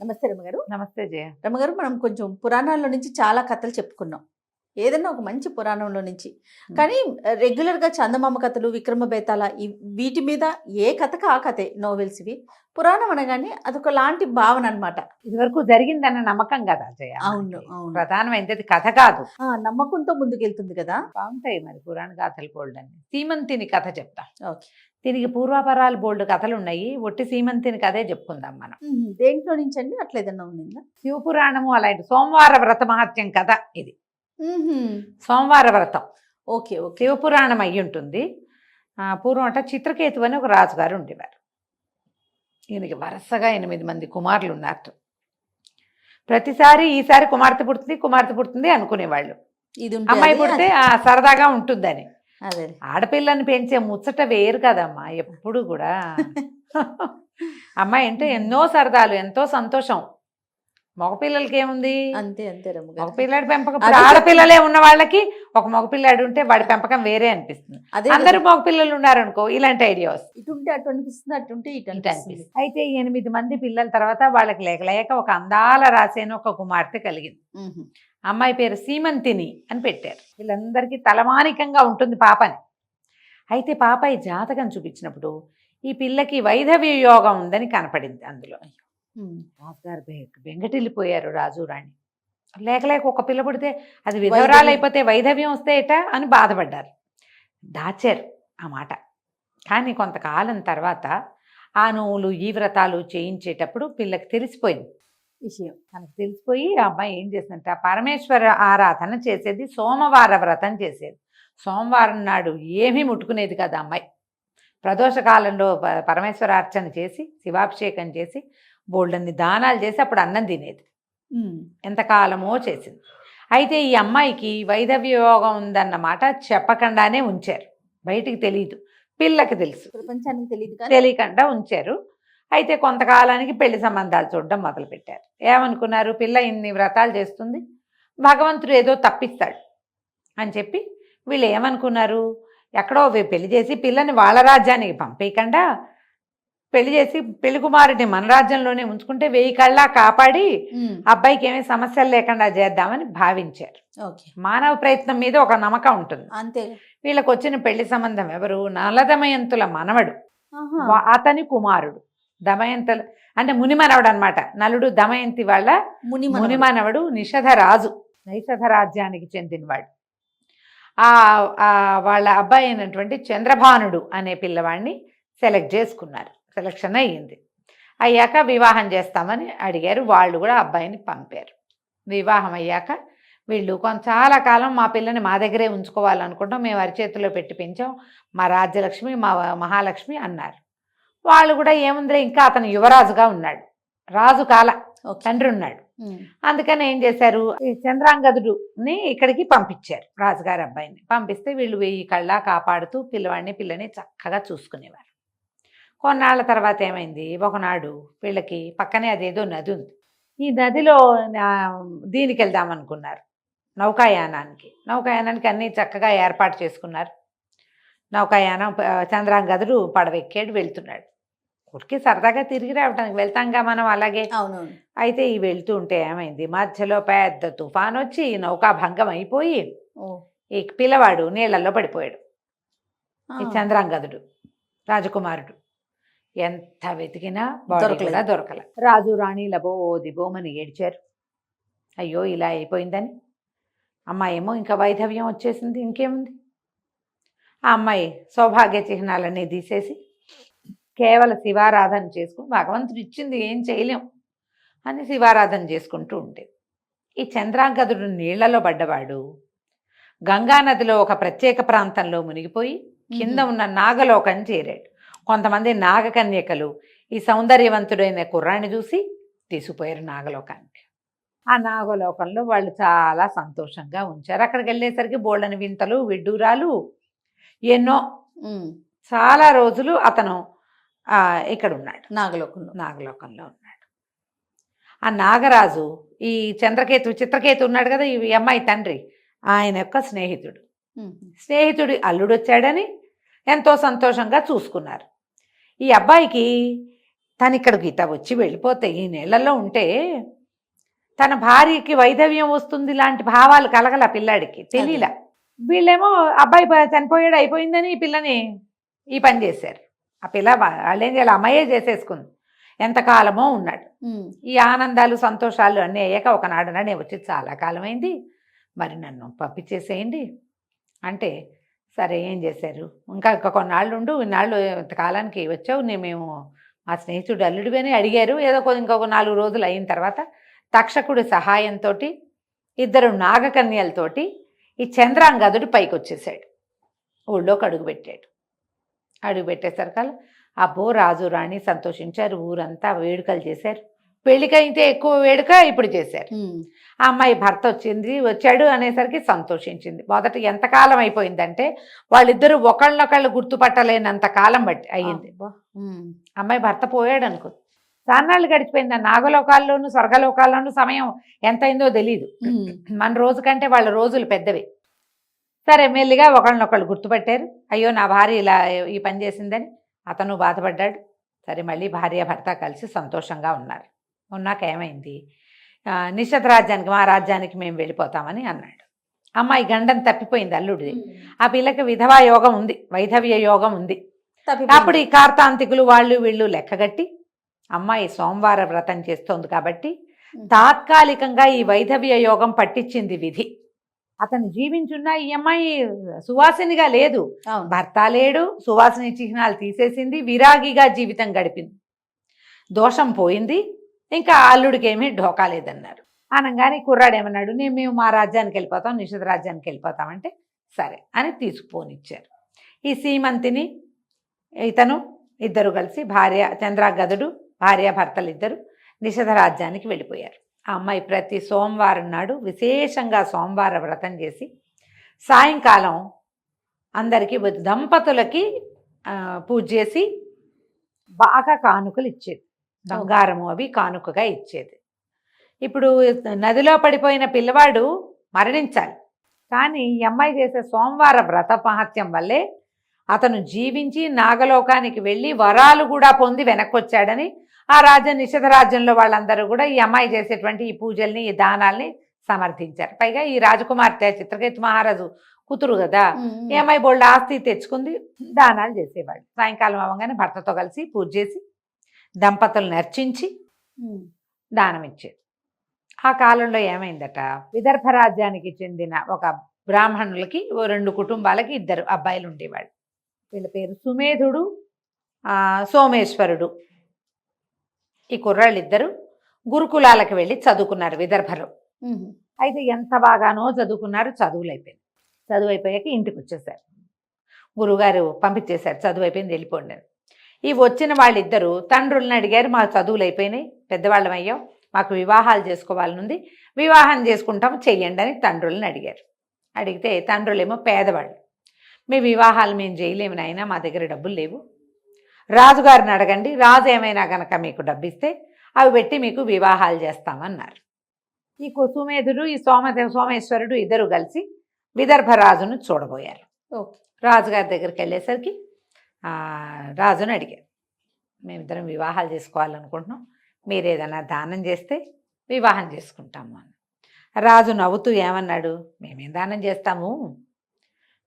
నమస్తే రమగారు. నమస్తే జయ. రమగారు, మనం కొంచెం పురాణాల్లో నుంచి చాలా కథలు చెప్పుకున్నాం. ఏదైనా ఒక మంచి పురాణంలో నుంచి. కానీ రెగ్యులర్‌గా చందమామ కథలు, విక్రమ బేతాళ వీటి మీద ఏ కథకు ఆ కథే నోవెల్స్ ఇవి. పురాణం అనగానే అదొకలాంటి భావన అన్నమాట. ఇదివరకు జరిగిందన్న నమ్మకం కదా జయ. అవును, అవును. ప్రధానమైనది కథ కాదు. నమ్మకంతో ముందుకెళ్తుంది కదా. బాగుంటాయి మరి పురాణ గాథలు బోల్డ్ అని. సీమంతిని కథ చెప్తా. ఓకే. దీనికి పూర్వాపరాలు బోల్డ్ కథలు ఉన్నాయి. ఒట్టి సీమంతిని కథే చెప్పుకుందాం మనం. దేంట్లో నుంచి అండి? అట్లా ఏదన్నా ఉందా? శివపురాణము అలాంటి సోమవార వ్రత మహత్యం కథ ఇది. సోమవార వ్రతం. Okay, okay. శివపురాణం అయ్యి ఉంటుంది. పూర్వం అంట చిత్రకేతు అని ఒక రాజుగారు ఉండేవారు. ఈయనకి వరుసగా 8 మంది కుమారులు ఉన్నారు. ప్రతిసారి ఈసారి కుమార్తె పుడుతుంది అనుకునేవాళ్ళు. ఇది అమ్మాయి పుడితే సరదాగా ఉంటుందని. అదే ఆడపిల్లని పెంచే ముచ్చట వేరు కదమ్మా ఎప్పుడు కూడా. అమ్మాయి అంటే ఎన్నో సరదాలు, ఎంతో సంతోషం. మగపిల్లలకి ఏముంది? అంతే అంతే. మగపిల్లాడి పెంపకం ఆడపిల్లలే ఉన్న వాళ్ళకి ఒక మగపిల్లాడు ఉంటే వాడి పెంపకం వేరే అనిపిస్తుంది. అందరూ మగపిల్లలు ఉన్నారనుకో ఇలాంటి ఐడియా వస్తుంది. ఇటుంటే అటు అనిపిస్తుంది, అటుంటే ఇటు అనిపిస్తుంది. అయితే 8 మంది పిల్లల తర్వాత వాళ్ళకి లేక ఒక అందాల రాసేన ఒక కుమార్తె కలిగింది. అమ్మాయి పేరు సీమంతిని అని పెట్టారు. వీళ్ళందరికీ తలమానికంగా ఉంటుంది పాపని. అయితే పాప ఈ జాతకం చూపించినప్పుడు ఈ పిల్లకి వైధవ్య యోగం ఉందని కనపడింది అందులో. రాజుగారు బెంగటిల్లిపోయారు రాజు రాణి. లేక ఒక పిల్ల పుడితే అది విధవరాలు అయిపోతే వైధవ్యం వస్తేట అని బాధపడ్డారు. దాచారు ఆ మాట. కానీ కొంతకాలం తర్వాత ఆ నోవులు ఈ వ్రతాలు చేయించేటప్పుడు పిల్లకి తెలిసిపోయింది విషయం. తనకు తెలిసిపోయి ఆ అమ్మాయి ఏం చేసిందంటే ఆ పరమేశ్వర ఆరాధన చేసేది, సోమవార వ్రతం చేసేది. సోమవారం నాడు ఏమీ ముట్టుకునేది కదా అమ్మాయి. ప్రదోష కాలంలో పరమేశ్వరార్చన చేసి శివాభిషేకం చేసి బోల్డన్ని దానాలు చేసి అప్పుడు అన్నం తినేది. ఎంతకాలమో చేసింది. అయితే ఈ అమ్మాయికి వైధవ్య యోగం ఉందన్నమాట చెప్పకుండానే ఉంచారు. బయటికి తెలియదు, పిల్లకి తెలుసు, ప్రపంచానికి తెలియకుండా ఉంచారు. అయితే కొంతకాలానికి పెళ్లి సంబంధాలు చూడడం మొదలుపెట్టారు. ఏమనుకున్నారు? పిల్ల ఇన్ని వ్రతాలు చేస్తుంది, భగవంతుడు ఏదో తప్పిస్తాడు అని చెప్పి వీళ్ళు ఏమనుకున్నారు? ఎక్కడో పెళ్లి చేసి పిల్లని వాళ్ళ రాజ్యానికి పంపేయకుండా పెళ్లి చేసి పెళ్లి కుమారుడిని మన రాజ్యంలోనే ఉంచుకుంటే 1000 కళ్ళ కాపాడి అబ్బాయికి ఏమీ సమస్యలు లేకుండా చేద్దామని భావించారు. మానవ ప్రయత్నం మీద ఒక నమ్మకం ఉంటుంది అంతే. వీళ్ళకి వచ్చిన పెళ్లి సంబంధం ఎవరు? నలదమయంతుల మనవడు, అతని కుమారుడు. దమయంతుల అంటే మునిమనవడు అనమాట. నలుడు దమయంతి వాళ్ళ మునిమనవడు నిషధరాజు, నైషధ రాజ్యానికి చెందినవాడు. వాళ్ళ అబ్బాయి అయినటువంటి చంద్రభానుడు అనే పిల్లవాడిని సెలక్షన్ అయ్యింది. అయ్యాక వివాహం చేస్తామని అడిగారు. వాళ్ళు కూడా అబ్బాయిని పంపారు. వివాహం అయ్యాక వీళ్ళు చాలా కాలం మా పిల్లని మా దగ్గరే ఉంచుకోవాలనుకుంటాం, మేము అరిచేతిలో పెట్టి పెంచాం, మా రాజ్యలక్ష్మి మా మహాలక్ష్మి అన్నారు. వాళ్ళు కూడా ఏముందిలే, ఇంకా అతను యువరాజుగా ఉన్నాడు, రాజు కాల తండ్రి ఉన్నాడు. అందుకని ఏం చేశారు? ఈ చంద్రాంగదుడిని ఇక్కడికి పంపించారు. రాజుగారి అబ్బాయిని పంపిస్తే వీళ్ళు 1000 కళ్ళ కాపాడుతూ పిల్లని చక్కగా చూసుకునేవారు. కొన్నాళ్ళ తర్వాత ఏమైంది? ఒకనాడు వీళ్ళకి పక్కనే అదేదో నది ఉంది. ఈ నదిలో దీనికి వెళ్దామనుకున్నారు, నౌకాయానానికి అన్నీ చక్కగా ఏర్పాటు చేసుకున్నారు. నౌకాయానం చంద్రాంగదుడు పడవెక్కాడు, వెళ్తున్నాడు. ఉడికి సరదాగా తిరిగి రావడానికి వెళ్తాంగా మనం అలాగే. అయితే ఈ వెళ్తూ ఉంటే ఏమైంది? మధ్యలో పెద్ద తుఫాన్ వచ్చి ఈ నౌకా భంగం అయిపోయి ఈ పిల్లవాడు నీళ్లలో పడిపోయాడు. ఈ చంద్రాంగదుడు రాజకుమారుడు ఎంత వెతికినా దొరకల. రాజు రాణి లబోదిబోమని ఏడ్చారు, అయ్యో ఇలా అయిపోయిందని. అమ్మాయి ఏమో ఇంకా వైధవ్యం వచ్చేసింది, ఇంకేముంది? ఆ అమ్మాయి సౌభాగ్య చిహ్నాలన్నీ తీసేసి కేవలం శివారాధన చేసుకుని, భగవంతుడు ఇచ్చింది ఏం చేయలేం అని శివారాధన చేసుకుంటూ ఉండేది. ఈ చంద్రాంగదుడు నీళ్లలో పడ్డవాడు గంగానదిలో ఒక ప్రత్యేక ప్రాంతంలో మునిగిపోయి కింద ఉన్న నాగలోకం చేరాడు. కొంతమంది నాగకన్యకలు ఈ సౌందర్యవంతుడైన కుర్రాన్ని చూసి తీసుకుపోయారు నాగలోకానికి. ఆ నాగలోకంలో వాళ్ళు చాలా సంతోషంగా ఉంచారు. అక్కడికి వెళ్ళేసరికి బోళ్ళని వింతలు విడ్డూరాలు ఎన్నో. చాలా రోజులు అతను ఇక్కడ ఉన్నాడు, నాగలోకంలో ఉన్నాడు. ఆ నాగరాజు ఈ చిత్రకేతు ఉన్నాడు కదా, ఈ అమ్మాయి తండ్రి, ఆయన యొక్క స్నేహితుడి అల్లుడు వచ్చాడని ఎంతో సంతోషంగా చూసుకున్నారు. ఈ అబ్బాయికి తను ఇక్కడికి ఇట వచ్చి వెళ్ళిపోతే ఈ నెలల్లో ఉంటే తన భార్యకి వైధవ్యం వస్తుంది లాంటి భావాలు కలగల పిల్లాడికి తెలియలా. వీళ్ళేమో అబ్బాయి చనిపోయాడు అయిపోయిందని ఈ పిల్లని ఈ పని చేశారు. ఆ పిల్ల వాళ్ళేం చేయాలి, అమ్మాయే చేసేసుకుంది. ఎంతకాలమో ఉన్నాడు. ఈ ఆనందాలు సంతోషాలు అన్నీ అయ్యాక ఒకనాడు నేను వచ్చి చాలా కాలమైంది, మరి నన్ను పంపించేసేయండి అంటే, సరే ఏం చేశారు, ఇంకా కొన్నాళ్ళు ఉండు, ఇన్నాళ్ళు ఇంతకాలానికి వచ్చావు, మేము మా స్నేహితుడు అల్లుడివి అని అడిగారు. ఏదో ఇంకొక 4 రోజులు అయిన తర్వాత తక్షకుడి సహాయంతో 2 నాగకన్యలతోటి ఈ చంద్రాంగదుడు పైకి వచ్చేసాడు. ఊళ్ళోకి అడుగుపెట్టాడు. అడుగుపెట్టేసరికల్ అబ్బో రాజు రాణి సంతోషించారు. ఊరంతా వేడుకలు చేశారు. పెళ్ళికైతే ఎక్కువ వేడుక ఇప్పుడు చేశారు. ఆ అమ్మాయి భర్త వచ్చాడు అనేసరికి సంతోషించింది. మొదట ఎంతకాలం అయిపోయిందంటే వాళ్ళిద్దరూ ఒకళ్ళనొకళ్ళు గుర్తుపట్టలేనంత కాలం బట్టి అయ్యింది. అమ్మాయి భర్త పోయాడు అనుకో, చాన్నాళ్ళు గడిచిపోయింది. నాగలోకాల్లోనూ స్వర్గలోకాల్లోనూ సమయం ఎంతైందో తెలీదు. మన రోజు కంటే వాళ్ళ రోజులు పెద్దవి. సరే మెల్లిగా ఒకళ్ళనొకళ్ళు గుర్తుపట్టారు. అయ్యో నా భార్య ఇలా ఈ పని చేసిందని అతను బాధపడ్డాడు. సరే మళ్ళీ భార్య భర్త కలిసి సంతోషంగా ఉన్నారు. ఉన్నాక ఏమైంది, నిషధ రాజ్యానికి మా రాజ్యానికి మేము వెళ్ళిపోతామని అన్నాడు. అమ్మాయి గండం తప్పిపోయింది అల్లుడిది. ఆ పిల్లకి విధవా యోగం ఉంది, వైధవ్య యోగం ఉంది. అప్పుడు ఈ కార్తాంతికులు వాళ్ళు వీళ్ళు లెక్కగట్టి అమ్మాయి సోమవార వ్రతం చేస్తోంది కాబట్టి తాత్కాలికంగా ఈ వైధవ్య యోగం పట్టించింది విధి. అతను జీవించున్నా ఈ అమ్మాయి సువాసినిగా లేదు, భర్త లేడు, సువాసిని చిహ్నాలు తీసేసింది, విరాగిగా జీవితం గడిపింది. దోషం పోయింది, ఇంకా అల్లుడికి ఏమీ ఢోకా లేదన్నారు. అనగానే కుర్రాడు ఏమన్నాడు, మేము మా రాజ్యానికి వెళ్ళిపోతాం, నిషధ రాజ్యానికి వెళ్ళిపోతామంటే సరే అని తీసుకుపోనిచ్చారు. ఈ సీమంతిని ఇతను ఇద్దరు కలిసి చంద్రాగదుడు భార్య భర్తలు ఇద్దరు నిషధ రాజ్యానికి వెళ్ళిపోయారు. ఆ అమ్మాయి ప్రతి సోమవారం నాడు విశేషంగా సోమవార వ్రతం చేసి సాయంకాలం అందరికీ దంపతులకి పూజ చేసి బాగా కానుకలు ఇచ్చేది, బంగారము అవి కానుకగా ఇచ్చేది. ఇప్పుడు నదిలో పడిపోయిన పిల్లవాడు మరణించాలి, కానీ ఈ అమ్మాయి చేసే సోమవార వ్రత మహత్యం వల్లే అతను జీవించి నాగలోకానికి వెళ్ళి వరాలు కూడా పొంది వెనక్కొచ్చాడని ఆ నిషధ రాజ్యంలో వాళ్ళందరూ కూడా ఈ అమ్మాయి చేసేటువంటి ఈ పూజల్ని ఈ దానాల్ని సమర్థించారు. పైగా ఈ రాజకుమార్తె చిత్రకేతు మహారాజు కూతురు కదా, ఈ అమ్మాయి బోల్డ్ ఆస్తి తెచ్చుకుంది, దానాలు చేసేవాళ్ళు. సాయంకాలం అవ్వగానే భర్తతో కలిసి పూజ చేసి దంపతులను అర్చించి దానం ఇచ్చేది. ఆ కాలంలో ఏమైందట, విదర్భ రాజ్యానికి చెందిన ఒక బ్రాహ్మణులకి 2 కుటుంబాలకి 2 అబ్బాయిలు ఉండేవాళ్ళు. వీళ్ళ పేరు సుమేధుడు, సోమేశ్వరుడు. ఈ కుర్రాళ్ళిద్దరూ గురుకులాలకు వెళ్ళి చదువుకున్నారు విదర్భలో. అయితే ఎంత బాగానో చదువుకున్నారు, చదువు అయిపోయాక ఇంటికి వచ్చేసారు. గురువుగారు పంపించేశారు, చదువు అయిపోయింది వెళ్ళిపోండి. ఈ వచ్చిన వాళ్ళిద్దరూ తండ్రులను అడిగారు, మా చదువులు అయిపోయినాయి, పెద్దవాళ్ళం అయ్యాం, మాకు వివాహాలు చేసుకోవాలనుంది, వివాహం చేసుకుంటాం చెయ్యండి అని తండ్రులను అడిగారు. అడిగితే తండ్రులేమో పేదవాళ్ళు, మీ వివాహాలు మేము చేయలేము నాయన, మా దగ్గర డబ్బులు లేవు, రాజుగారిని అడగండి, రాజు ఏమైనా కనుక మీకు డబ్బిస్తే అవి పెట్టి మీకు వివాహాలు చేస్తామన్నారు. ఈ కుసుమేధుడు ఈ సోమేశ్వరుడు ఇద్దరు కలిసి విదర్భ రాజును చూడబోయారు. రాజుగారి దగ్గరికి వెళ్ళేసరికి రాజును అడిగారు, మేమిద్దరం వివాహాలు చేసుకోవాలనుకుంటున్నాం, మీరు ఏదైనా దానం చేస్తే వివాహం చేసుకుంటాము అని. రాజు నవ్వుతూ ఏమన్నాడు, మేమేం దానం చేస్తాము,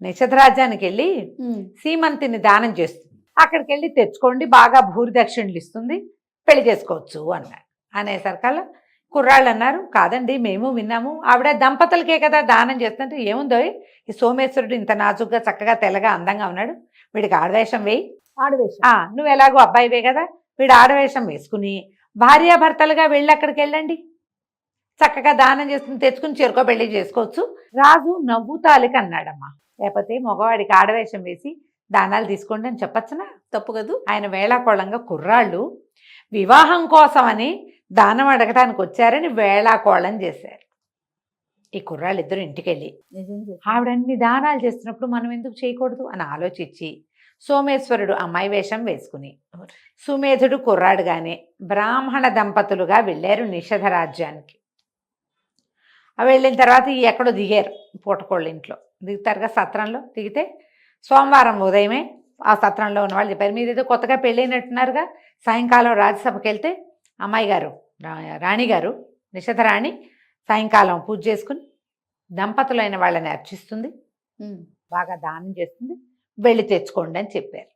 నిషధ రాజ్యానికి వెళ్ళి సీమంతిని దానం చేస్తుంది, అక్కడికి వెళ్ళి తెచ్చుకోండి, బాగా భూరి దక్షిణలు ఇస్తుంది, పెళ్లి చేసుకోవచ్చు అన్నాడు. అనేసరికల్లా కుర్రాళ్ళు అన్నారు, కాదండి మేము విన్నాము, ఆవిడ దంపతులకే కదా దానం చేస్తుంటే, ఏముందో ఈ సోమేశ్వరుడు ఇంత నాజుగ్గా చక్కగా తెల్లగా అందంగా ఉన్నాడు, వీడికి ఆడవేషం వేయి, నువ్వు ఎలాగో అబ్బాయివే కదా, వీడు ఆడవేషం వేసుకుని భార్యాభర్తలుగా వెళ్ళి అక్కడికి వెళ్ళండి, చక్కగా దానం చేసుకుని తెచ్చుకుని చెరుకో పెళ్లి చేసుకోవచ్చు. రాజు నవ్వుతాలికి అన్నాడమ్మా, లేకపోతే మగవాడికి ఆడవేషం వేసి దానాలు తీసుకోండి అని చెప్పచ్చునా, తప్పు కదూ. ఆయన వేళాకోళంగా కుర్రాళ్ళు వివాహం కోసమని దానం అడగటానికి వచ్చారని వేళాకోళం చేశారు. ఈ కుర్రాళ్ళు ఇద్దరు ఇంటికి వెళ్ళి ఆవిడన్ని దానాలు చేస్తున్నప్పుడు మనం ఎందుకు చేయకూడదు అని ఆలోచించి సోమేశ్వరుడు అమ్మాయి వేషం వేసుకుని సుమేధుడు కుర్రాడుగానే బ్రాహ్మణ దంపతులుగా వెళ్ళారు నిషధ రాజ్యానికి. వెళ్ళిన తర్వాత ఎక్కడో దిగారు, పూటకోళ్ళ ఇంట్లో దిగుతారుగా, సత్రంలో దిగితే సోమవారం ఉదయమే ఆ సత్రంలో ఉన్న వాళ్ళు చెప్పారు, మీరు ఏదో కొత్తగా పెళ్ళైనట్టున్నారుగా, సాయంకాలం రాజ్యసభకి వెళ్తే అమ్మాయి గారు రాణి గారు నిషధరాణి సాయంకాలం పూజ చేసుకుని దంపతులైన వాళ్ళని అర్చిస్తుంది, బాగా దానం చేస్తుంది, వెళ్ళి తెచ్చుకోండి అని చెప్పారు.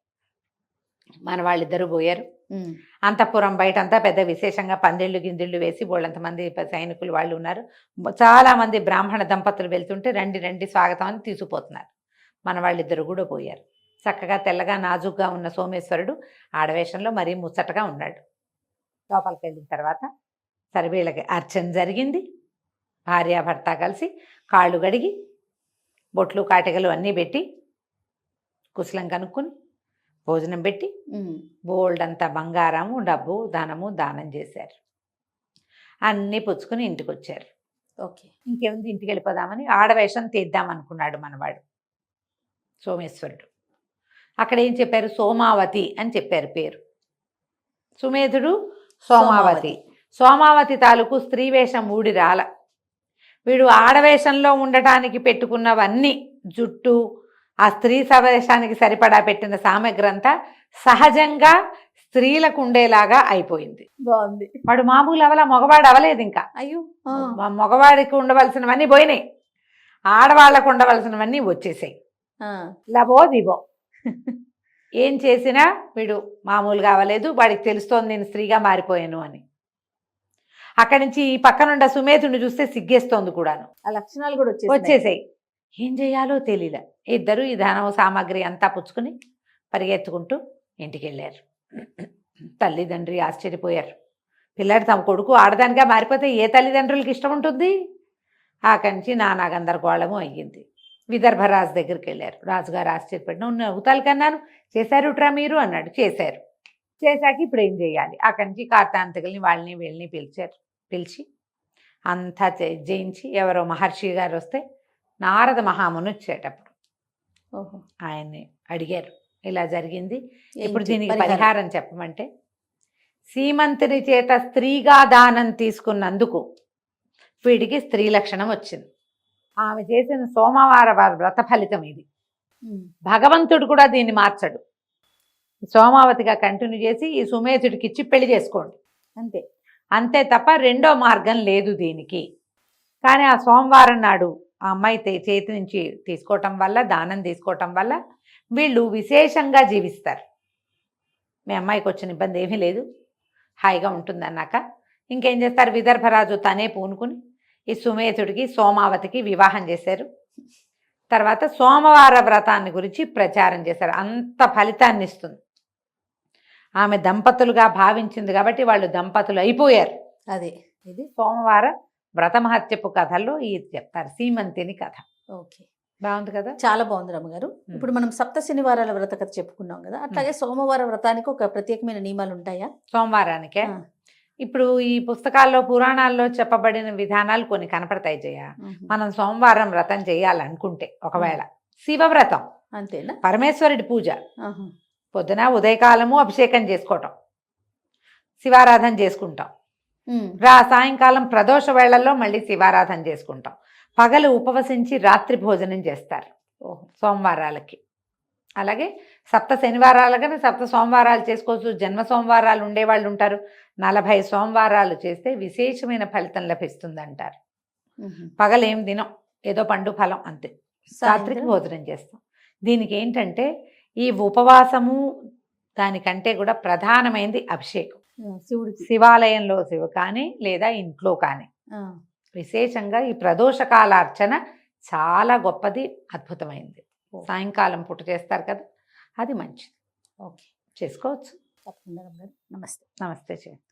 మన వాళ్ళిద్దరూ పోయారు. అంతఃపురం బయట అంతా పెద్ద విశేషంగా పందిళ్ళు గిందిళ్ళు వేసి బోళ్ళంతమంది సైనికులు వాళ్ళు ఉన్నారు. చాలా మంది బ్రాహ్మణ దంపతులు వెళ్తుంటే రండి రండి స్వాగతం అని తీసుకుపోతున్నారు. మన వాళ్ళిద్దరు కూడా పోయారు. చక్కగా తెల్లగా నాజుగ్గా ఉన్న సోమేశ్వరుడు ఆడవేషంలో మరీ ముచ్చటగా ఉన్నాడు. లోపలికి వెళ్ళిన తర్వాత సరే వీళ్ళకి అర్చన జరిగింది. భార్యాభర్త కలిసి కాళ్ళు గడిగి బొట్లు కాటికలు అన్నీ పెట్టి కుశలం కనుక్కుని భోజనం పెట్టి బోల్డ్ అంతా బంగారము డబ్బు ధనము దానం చేశారు. అన్నీ పుచ్చుకుని ఇంటికి వచ్చారు. ఓకే, ఇంకేముంది ఇంటికి వెళ్ళిపోదామని ఆడవేషం తీద్దామనుకున్నాడు మనవాడు సోమేశ్వరుడు. అక్కడ ఏం చెప్పారు, సోమావతి అని చెప్పారు పేరు. సుమేధుడు సోమావతి. సోమావతి తాలూకు స్త్రీ వేషం ఊడి రాల. వీడు ఆడవేషంలో ఉండటానికి పెట్టుకున్నవన్నీ జుట్టు ఆ స్త్రీ సవేషానికి సరిపడా పెట్టిన సామగ్రి అంతా సహజంగా స్త్రీలకు ఉండేలాగా అయిపోయింది. బాగుంది. వాడు మామూలు అవల, మగవాడు అవలేదు ఇంకా. అయ్యో, మగవాడికి ఉండవలసినవన్నీ పోయినాయి, ఆడవాళ్ళకు ఉండవలసినవన్నీ వచ్చేసాయి. లబో దిబో ఏం చేసినా వీడు మామూలుగా అవ్వలేదు. వాడికి తెలుస్తోంది నేను స్త్రీగా మారిపోయాను అని. అక్కడి నుంచి ఈ పక్కనుండ సుమేధుని చూస్తే సిగ్గేస్తోంది కూడాను. ఆ లక్షణాలు కూడా వచ్చేసాయి. ఏం చేయాలో తెలియలే. ఇద్దరు ఈ ధనం సామాగ్రి అంతా పుచ్చుకుని పరిగెత్తుకుంటూ ఇంటికి వెళ్ళారు. తల్లిదండ్రి ఆశ్చర్యపోయారు. పిల్లాడు తమ కొడుకు ఆడదానిగా మారిపోతే ఏ తల్లిదండ్రులకి ఇష్టం ఉంటుంది? అక్కడి నుంచి నానా గందరగోళము అయ్యింది. విదర్భరాజు దగ్గరికి వెళ్ళారు. రాజుగారు ఆశ్చర్యపడిన నవ్వుతాలు కన్నాను, చేశారుట్రా మీరు అన్నాడు. చేశారు. చేశాక ఇప్పుడు ఏం చేయాలి? అక్కడి నుంచి కార్తాంతికుల్ని వాళ్ళని వీళ్ళని పిలిచి అంతా జయించి ఎవరో మహర్షి గారు వస్తే నారద మహాముని వచ్చేటప్పుడు ఆయన్ని అడిగారు, ఇలా జరిగింది, ఇప్పుడు దీనికి పరిహారం చెప్పమంటే, సీమంతుని చేత స్త్రీగా దానం తీసుకున్నందుకు వీడికి స్త్రీ లక్షణం వచ్చింది. ఆమె చేసిన సోమవార వ్రత ఫలితం ఇది. భగవంతుడు కూడా దీన్ని మార్చడు. సోమావతిగా కంటిన్యూ చేసి ఈ సుమేధుడికి ఇచ్చి పెళ్లి చేసుకోండి, అంతే. అంతే తప్ప రెండో మార్గం లేదు దీనికి. కానీ ఆ సోమవారం నాడు ఆ అమ్మాయి చేతి నుంచి తీసుకోవటం వల్ల, దానం తీసుకోవటం వల్ల వీళ్ళు విశేషంగా జీవిస్తారు. మీ అమ్మాయికి వచ్చిన ఇబ్బంది ఏమీ లేదు, హాయిగా ఉంటుందన్నాక ఇంకేం చేస్తారు, విదర్భరాజు తనే పూనుకుని ఈ సుమేధుడికి సోమావతికి వివాహం చేశారు. తర్వాత సోమవార వ్రతాన్ని గురించి ప్రచారం చేశారు. అంత ఫలితాన్ని ఇస్తుంది. ఆమె దంపతులుగా భావించింది కాబట్టి వాళ్ళు దంపతులు అయిపోయారు. అదే ఇది సోమవార వ్రత మహత్యపు కథల్లో ఇది చెప్తారు, సీమంతిని కథ. ఓకే, బాగుంది కదా? చాలా బాగుంది రమ్మగారు. ఇప్పుడు మనం సప్త శనివారాల వ్రత కథ చెప్పుకున్నాం కదా, అట్లాగే సోమవార వ్రతానికి ఒక ప్రత్యేకమైన నియమాలు ఉంటాయా? సోమవారానికే ఇప్పుడు ఈ పుస్తకాల్లో పురాణాల్లో చెప్పబడిన విధానాలు కొన్ని కనపడతాయి జయ. మనం సోమవారం వ్రతం చేయాలనుకుంటే, ఒకవేళ శివవ్రతం అంతేనా, పరమేశ్వరుడి పూజ, పొద్దున ఉదయకాలము అభిషేకం చేసుకోవటం, శివారాధన చేసుకుంటాం, సాయంకాలం ప్రదోష వేళల్లో మళ్ళీ శివారాధన చేసుకుంటాం, పగలు ఉపవసించి రాత్రి భోజనం చేస్తారు సోమవారాలకి. అలాగే సప్త శనివారాలుగానే సప్త సోమవారాలు చేసుకోవచ్చు. జన్మ సోమవారాలు ఉండేవాళ్ళు ఉంటారు. 40 సోమవారాలు చేస్తే విశేషమైన ఫలితం లభిస్తుంది అంటారు. పగలేం తినం, ఏదో పండు ఫలం అంతే, రాత్రికి భోజనం చేస్తాం. దీనికి ఏంటంటే ఈ ఉపవాసము దానికంటే కూడా ప్రధానమైనది అభిషేకం. శివుడికి శివాలయంలో శివ కానీ లేదా ఇంట్లో కానీ విశేషంగా ఈ ప్రదోషకాలార్చన చాలా గొప్పది, అద్భుతమైంది. సాయంకాలం పూట చేస్తారు కదా, అది మంచిది. ఓకే, చేసుకోవచ్చు. తప్పకుండా. నమస్తే. నమస్తే.